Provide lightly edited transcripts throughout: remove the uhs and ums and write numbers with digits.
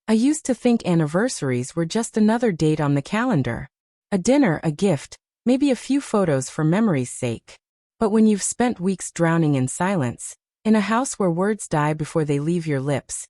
I used to think anniversaries were just another date on the calendar. A dinner, a gift, maybe a few photos for memory's sake. But when you've spent weeks drowning in silence, in a house where words die before they leave your lips,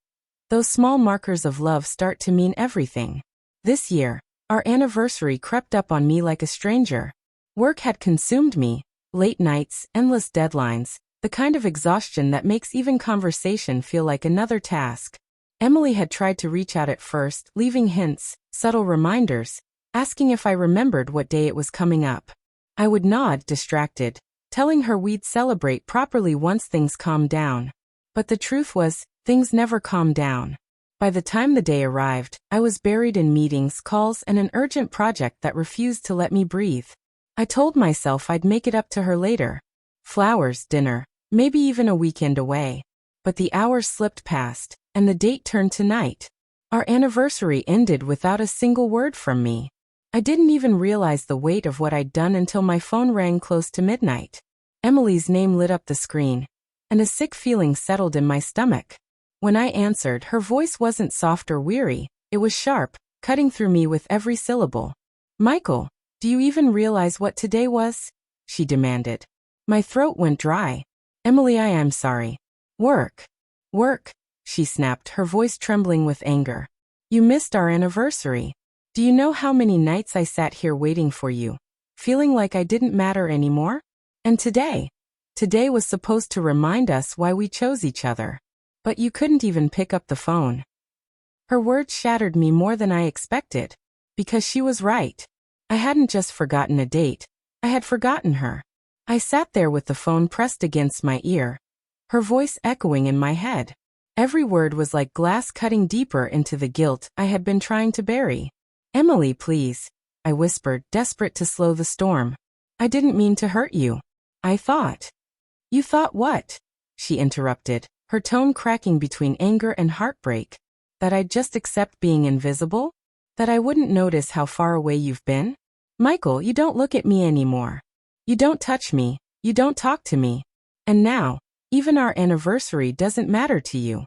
those small markers of love start to mean everything. This year, our anniversary crept up on me like a stranger. Work had consumed me, late nights, endless deadlines, the kind of exhaustion that makes even conversation feel like another task. Emily had tried to reach out at first, leaving hints, subtle reminders, asking if I remembered what day it was coming up. I would nod, distracted, telling her we'd celebrate properly once things calmed down. But the truth was, things never calmed down. By the time the day arrived, I was buried in meetings, calls, and an urgent project that refused to let me breathe. I told myself I'd make it up to her later. Flowers, dinner, maybe even a weekend away. But the hours slipped past, and the date turned to night. Our anniversary ended without a single word from me. I didn't even realize the weight of what I'd done until my phone rang close to midnight. Emily's name lit up the screen, and a sick feeling settled in my stomach. When I answered, her voice wasn't soft or weary, it was sharp, cutting through me with every syllable. "Michael, do you even realize what today was?" she demanded. My throat went dry. "Emily, I am sorry. Work. Work," she snapped, her voice trembling with anger. "You missed our anniversary. Do you know how many nights I sat here waiting for you, feeling like I didn't matter anymore? And today was supposed to remind us why we chose each other. But you couldn't even pick up the phone." Her words shattered me more than I expected. Because she was right. I hadn't just forgotten a date, I had forgotten her. I sat there with the phone pressed against my ear, her voice echoing in my head. Every word was like glass cutting deeper into the guilt I had been trying to bury. "Emily, please," I whispered, desperate to slow the storm. "I didn't mean to hurt you. I thought." "You thought what?" she interrupted, her tone cracking between anger and heartbreak. "That I'd just accept being invisible? That I wouldn't notice how far away you've been? Michael, you don't look at me anymore. You don't touch me, you don't talk to me. And now, even our anniversary doesn't matter to you."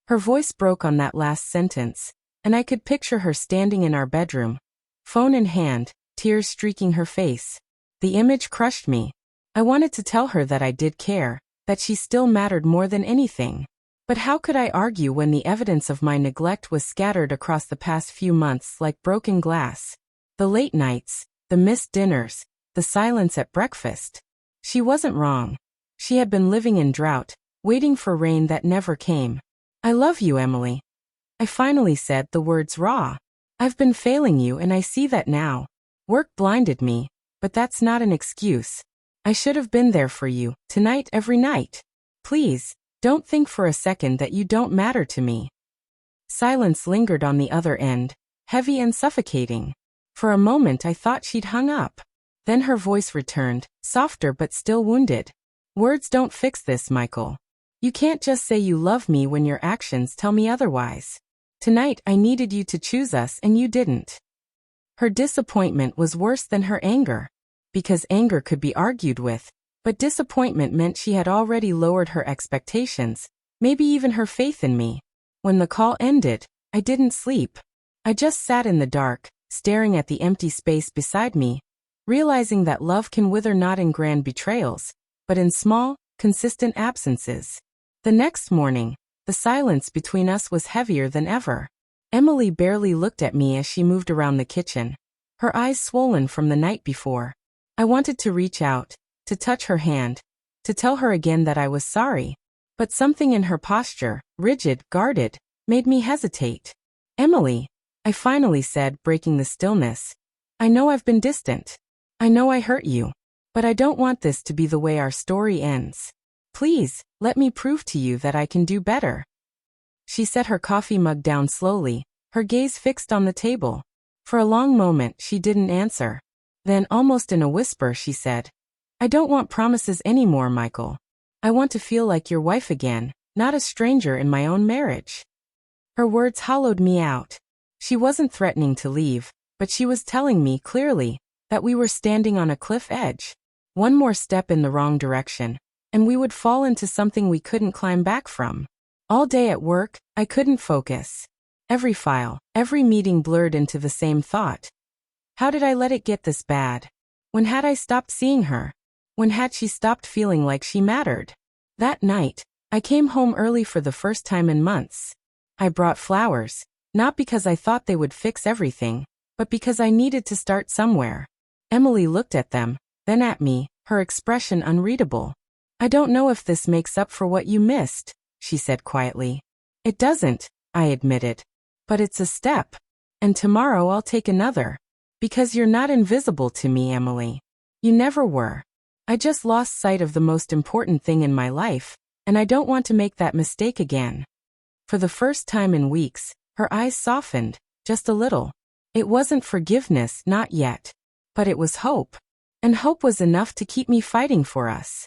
Her voice broke on that last sentence, and I could picture her standing in our bedroom, phone in hand, tears streaking her face. The image crushed me. I wanted to tell her that I did care, that she still mattered more than anything. But how could I argue when the evidence of my neglect was scattered across the past few months like broken glass? The late nights, the missed dinners, the silence at breakfast. She wasn't wrong. She had been living in drought, waiting for rain that never came. "I love you, Emily." I finally said, the words raw. "I've been failing you and I see that now. Work blinded me, but that's not an excuse. I should have been there for you, tonight, every night. Please, don't think for a second that you don't matter to me." Silence lingered on the other end, heavy and suffocating. For a moment I thought she'd hung up. Then her voice returned, softer but still wounded. "Words don't fix this, Michael. You can't just say you love me when your actions tell me otherwise. Tonight I needed you to choose us and you didn't." Her disappointment was worse than her anger. Because anger could be argued with, but disappointment meant she had already lowered her expectations, maybe even her faith in me. When the call ended, I didn't sleep. I just sat in the dark, staring at the empty space beside me, realizing that love can wither not in grand betrayals, but in small, consistent absences. The next morning, the silence between us was heavier than ever. Emily barely looked at me as she moved around the kitchen, her eyes swollen from the night before. I wanted to reach out, to touch her hand, to tell her again that I was sorry. But something in her posture, rigid, guarded, made me hesitate. "Emily," I finally said, breaking the stillness. "I know I've been distant. I know I hurt you. But I don't want this to be the way our story ends. Please, let me prove to you that I can do better." She set her coffee mug down slowly, her gaze fixed on the table. For a long moment she didn't answer. Then, almost in a whisper, she said, "I don't want promises anymore, Michael. I want to feel like your wife again, not a stranger in my own marriage." Her words hollowed me out. She wasn't threatening to leave, but she was telling me clearly that we were standing on a cliff edge. One more step in the wrong direction, and we would fall into something we couldn't climb back from. All day at work, I couldn't focus. Every file, every meeting blurred into the same thought. How did I let it get this bad? When had I stopped seeing her? When had she stopped feeling like she mattered? That night, I came home early for the first time in months. I brought flowers, not because I thought they would fix everything, but because I needed to start somewhere. Emily looked at them, then at me, her expression unreadable. I don't know if this makes up for what you missed, she said quietly. It doesn't, I admitted. But it's a step. And tomorrow I'll take another. Because you're not invisible to me, Emily. You never were. I just lost sight of the most important thing in my life, and I don't want to make that mistake again. For the first time in weeks, her eyes softened, just a little. It wasn't forgiveness, not yet. But it was hope. And hope was enough to keep me fighting for us.